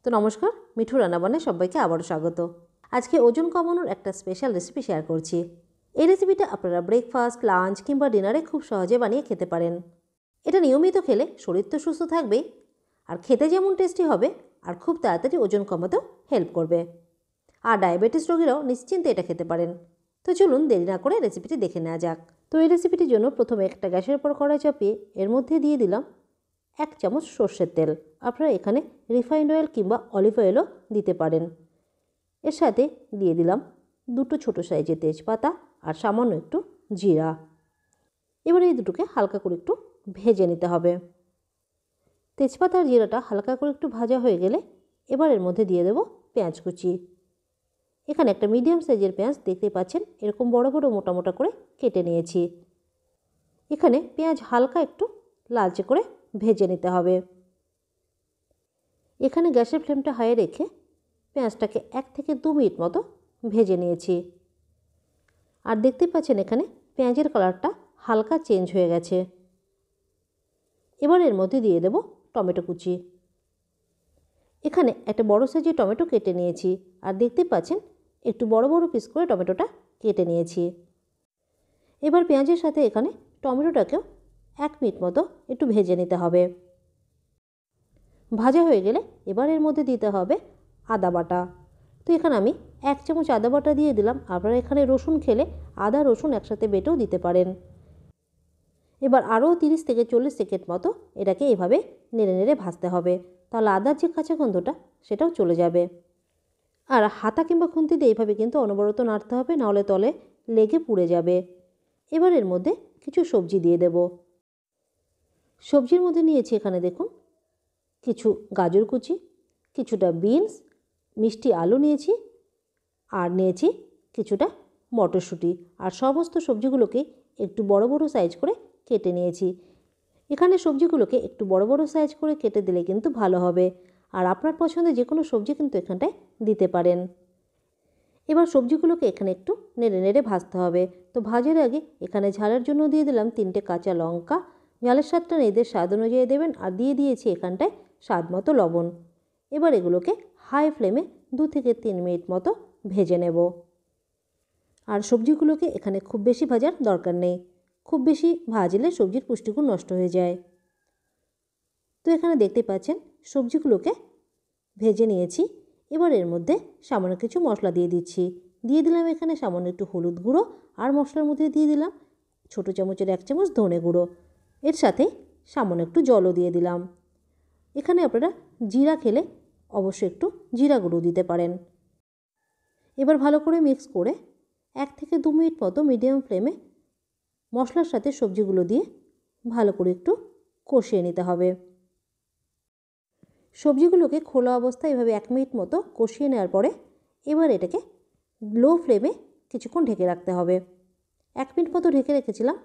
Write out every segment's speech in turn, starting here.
তো নমস্কার, মিঠু রান্নাবান্নায় সবাইকে আবারও স্বাগত। আজকে ওজন কমানোর একটা স্পেশাল রেসিপি শেয়ার করছি। এই রেসিপিটা আপনারা ব্রেকফাস্ট, লাঞ্চ কিংবা ডিনারে খুব সহজে বানিয়ে খেতে পারেন। এটা নিয়মিত খেলে শরীর তো সুস্থ থাকবেই, আর খেতে যেমন টেস্টি হবে আর খুব তাড়াতাড়ি ওজন কমাতেও হেল্প করবে। আর ডায়াবেটিস রোগীরাও নিশ্চিন্তে এটা খেতে পারেন। তো চলুন দেরি না করে রেসিপিটি দেখে নেওয়া যাক। তো এই রেসিপিটির জন্য প্রথমে একটা গ্যাসের উপর কড়াই চাপিয়ে এর মধ্যে দিয়ে দিলাম 1 চামচ সর্ষের তেল। আপনারা এখানে রিফাইন্ড অয়েল কিংবা অলিভ অয়েলও দিতে পারেন। এর সাথে দিয়ে দিলাম 2টো ছোটো সাইজের তেজপাতা আর সামান্য একটু জিরা। এবার এই দুটোকে হালকা করে একটু ভেজে নিতে হবে। তেজপাতা আর জিরাটা হালকা করে একটু ভাজা হয়ে গেলে এবার এর মধ্যে দিয়ে দেব পেঁয়াজ কুচি। এখানে একটা মিডিয়াম সাইজের পেঁয়াজ দেখতে পাচ্ছেন, এরকম বড় বড় মোটা মোটা করে কেটে নিয়েছি। এখানে পেঁয়াজ হালকা একটু লালচে করে ভেজে নিতে হবে। এখানে গ্যাসের ফ্লেমটা হাই রেখে পেঁয়াজটাকে 1 থেকে 2 মিনিট মতো ভেজে নিয়েছি। আর দেখতে পাচ্ছেন এখানে পেঁয়াজের কালারটা হালকা চেঞ্জ হয়ে গেছে। এবার এর মধ্যে দিয়ে দেব টমেটো কুচি। এখানে একটা বড় সাইজের টমেটো কেটে নিয়েছি, আর দেখতে পাচ্ছেন একটু বড় বড় পিস করে টমেটোটা কেটে নিয়েছি। এবার পেঁয়াজের সাথে এখানে টমেটোটাকেও 1 মিনিট মতো একটু ভেজে নিতে হবে। ভাজা হয়ে গেলে এবার এর মধ্যে দিতে হবে আদা বাটা। তো এখানে আমি 1 চামচ আদা বাটা দিয়ে দিলাম। আপনারা এখানে রসুন খেলে আদা রসুন একসাথে বেটেও দিতে পারেন। এবার আরও 30 থেকে 40 সেকেন্ড মতো এটাকে এভাবে নেড়ে নেড়ে ভাজতে হবে, তাহলে আদার যে কাঁচা গন্ধটা সেটাও চলে যাবে। আর হাতা কিংবা খুন্তি দিয়ে এইভাবে কিন্তু অনবরত নাড়তে হবে, নাহলে তলে লেগে পুড়ে যাবে। এবার এর মধ্যে কিছু সবজি দিয়ে দেব। সবজির মধ্যে নিয়েছি এখানে দেখুন কিছু গাজর কুচি, কিছুটা বিনস, মিষ্টি আলু নিয়েছি, আর নিয়েছি কিছুটা মটরশুঁটি। আর সমস্ত সবজিগুলোকে একটু বড় বড় সাইজ করে কেটে নিয়েছি। এখানে সবজিগুলোকে একটু বড় বড় সাইজ করে কেটে দিলে কিন্তু ভালো হবে। আর আপনার পছন্দের যে কোনো সবজি কিন্তু এখানটায় দিতে পারেন। এবার সবজিগুলোকে এখানে একটু নেড়ে নেড়ে ভাজতে হবে। তো ভাজার আগে এখানে ঝালের জন্য দিয়ে দিলাম 3টে কাঁচা লঙ্কা। ঝালের স্বাদটা নিজেদের স্বাদ অনুযায়ী দেবেন। আর দিয়ে দিয়েছি এখানটায় স্বাদ মতো লবণ। এবার এগুলোকে হাই ফ্লেমে 2 থেকে 3 মিনিট মতো ভেজে নেব। আর সবজিগুলোকে এখানে খুব বেশি ভাজার দরকার নেই, খুব বেশি ভাজলে সবজির পুষ্টিগুণ নষ্ট হয়ে যায়। তো এখানে দেখতে পাচ্ছেন সবজিগুলোকে ভেজে নিয়েছি। এবার এর মধ্যে সামান্য কিছু মশলা দিয়ে দিচ্ছি। দিয়ে দিলাম এখানে সামান্য একটু হলুদ গুঁড়ো, আর মশলার মধ্যে দিয়ে দিলাম ছোটো চামচের 1 চামচ ধনে গুঁড়ো। এর সাথে সামান্য একটু জলও দিয়ে দিলাম। এখানে আপনারা জিরা খেলে অবশ্যই একটু জিরা গুঁড়ো দিতে পারেন। এবার ভালো করে মিক্স করে 1 থেকে 2 মিনিট মতো মিডিয়াম ফ্লেমে মশলার সাথে সবজিগুলো দিয়ে ভালো করে একটু কষিয়ে নিতে হবে। সবজিগুলোকে খোলা অবস্থায় এভাবে 1 মিনিট মতো কষিয়ে নেওয়ার পরে এবার এটাকে লো ফ্লেমে কিছুক্ষণ ঢেকে রাখতে হবে। 1 মিনিট মতো ঢেকে রেখেছিলাম।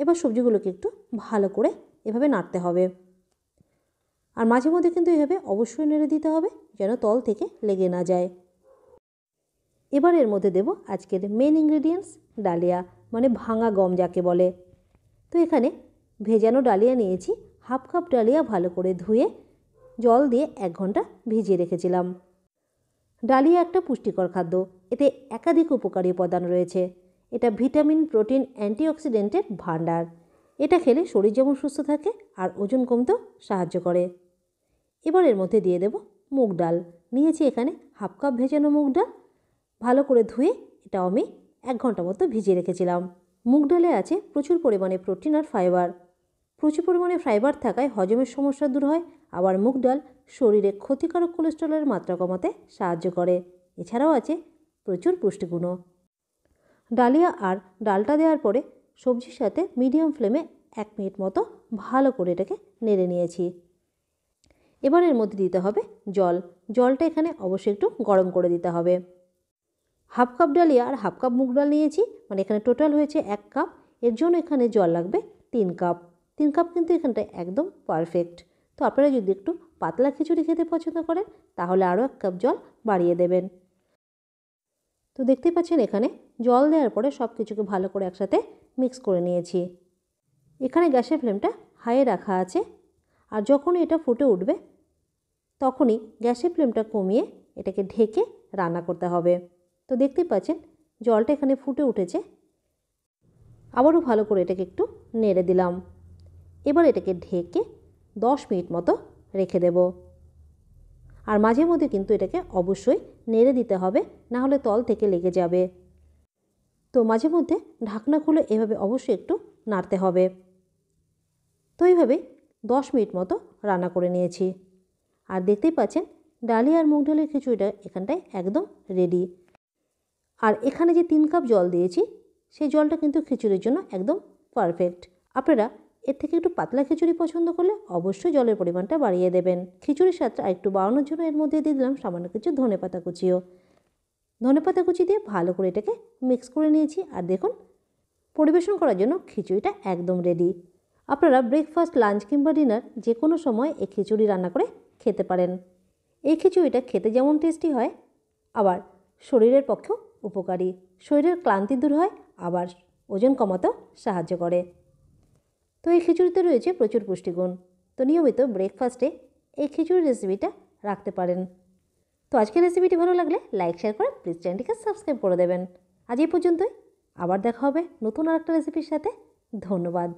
এবার সবজিগুলোকে একটু ভালো করে এভাবে নাড়তে হবে। আর মাঝে মধ্যে কিন্তু এভাবে অবশ্যই নেড়ে দিতে হবে, যেন তল থেকে লেগে না যায়। এবার এর মধ্যে দেব আজকের মেন ইনগ্রেডিয়েন্টস, ডালিয়া, মানে ভাঙা গম যাকে বলে। তো এখানে ভেজানো ডালিয়া নিয়েছি। হাফ কাপ ডালিয়া ভালো করে ধুয়ে জল দিয়ে 1 ঘন্টা ভিজিয়ে রেখেছিলাম। ডালিয়া একটা পুষ্টিকর খাদ্য। এতে একাধিক উপকারী উপাদান রয়েছে। এটা ভিটামিন, প্রোটিন, অ্যান্টিঅক্সিডেন্টের ভাণ্ডার। এটা খেলে শরীর যেমন সুস্থ থাকে আর ওজন কমতেও সাহায্য করে। এবার এর মধ্যে দিয়ে দেব মুগ ডাল। নিয়েছি এখানে হাফ কাপ ভেজানো মুগ ডাল। ভালো করে ধুয়ে এটাও আমি 1 ঘন্টা মতো ভিজিয়ে রেখেছিলাম। মুগ ডালে আছে প্রচুর পরিমাণে প্রোটিন আর ফাইবার। প্রচুর পরিমাণে ফাইবার থাকায় হজমের সমস্যা দূর হয়। আবার মুগ ডাল শরীরে ক্ষতিকারক কোলেস্টেরলের মাত্রা কমাতে সাহায্য করে। এছাড়াও আছে প্রচুর পুষ্টিগুণও। ডালিয়া আর ডালটা দেওয়ার পরে সবজির সাথে মিডিয়াম ফ্লেমে 1 মিনিট মতো ভালো করে এটাকে নেড়ে নিয়েছি। এবার এর মধ্যে দিতে হবে জল। জলটা এখানে অবশ্যই একটু গরম করে দিতে হবে। হাফ কাপ ডালিয়া আর হাফ কাপ মুগ ডাল নিয়েছি, মানে এখানে টোটাল হয়েছে 1 কাপ। এর জন্য এখানে জল লাগবে 3 কাপ। 3 কাপ কিন্তু এখানটায় একদম পারফেক্ট। তো আপনারা যদি একটু পাতলা খিচুড়ি খেতে পছন্দ করেন তাহলে আরও 1 কাপ জল বাড়িয়ে দেবেন। তো দেখতে পাচ্ছেন এখানে জল দেওয়ার পরে সব কিছুকে ভালো করে একসাথে মিক্স করে নিয়েছি। এখানে গ্যাসের ফ্লেমটা হাইয়ে রাখা আছে। আর যখন এটা ফুটে উঠবে তখনই গ্যাসের ফ্লেমটা কমিয়ে এটাকে ঢেকে রান্না করতে হবে। তো দেখতেই পাচ্ছেন জলটা এখানে ফুটে উঠেছে। আবারও ভালো করে এটাকে একটু নেড়ে দিলাম। এবার এটাকে ঢেকে 10 মিনিট মতো রেখে দেব। আর মাঝে মধ্যে কিন্তু এটাকে অবশ্যই নেড়ে দিতে হবে, না হলে তল থেকে লেগে যাবে। তো মাঝে মধ্যে ঢাকনা খুলে এভাবে অবশ্যই একটু নাড়তে হবে। তো এইভাবে 10 মিনিট মতো রান্না করে নিয়েছি। আর দেখতেই পাচ্ছেন ডালিয়া আর মুগ ডালের খিচুড়িটা এখানটায় একদম রেডি। আর এখানে যে 3 কাপ জল দিয়েছি সেই জলটা কিন্তু খিচুড়ির জন্য একদম পারফেক্ট। আপনারা এর থেকে একটু পাতলা খিচুড়ি পছন্দ করলে অবশ্যই জলের পরিমাণটা বাড়িয়ে দেবেন। খিচুড়ির স্বাদটা একটু বাড়ানোর জন্য এর মধ্যে দিয়ে দিলাম সামান্য কিছু ধনেপাতা কুচিও। ধনেপাতা কুচি দিয়ে ভালো করে এটাকে মিক্স করে নিয়েছি। আর দেখুন পরিবেশন করার জন্য খিচুড়িটা একদম রেডি। আপনারা ব্রেকফাস্ট, লাঞ্চ কিংবা ডিনার যে কোনো সময় এই খিচুড়ি রান্না করে খেতে পারেন। এই খিচুড়িটা খেতে যেমন টেস্টি হয়, আবার শরীরের পক্ষেও উপকারী। শরীরের ক্লান্তি দূর হয়, আবার ওজন কমাতেও সাহায্য করে। তো এই খিচুড়িতে রয়েছে প্রচুর পুষ্টিগুণ। তো নিয়মিত ব্রেকফাস্টে এই খিচুড়ি রেসিপিটা রাখতে পারেন। তো আজকের রেসিপিটি ভালো লাগলে লাইক, শেয়ার করে প্লিজ চ্যানেলটিকে সাবস্ক্রাইব করে দেবেন। আজ এই পর্যন্তই। আবার দেখা হবে নতুন আরেকটা রেসিপির সাথে। ধন্যবাদ।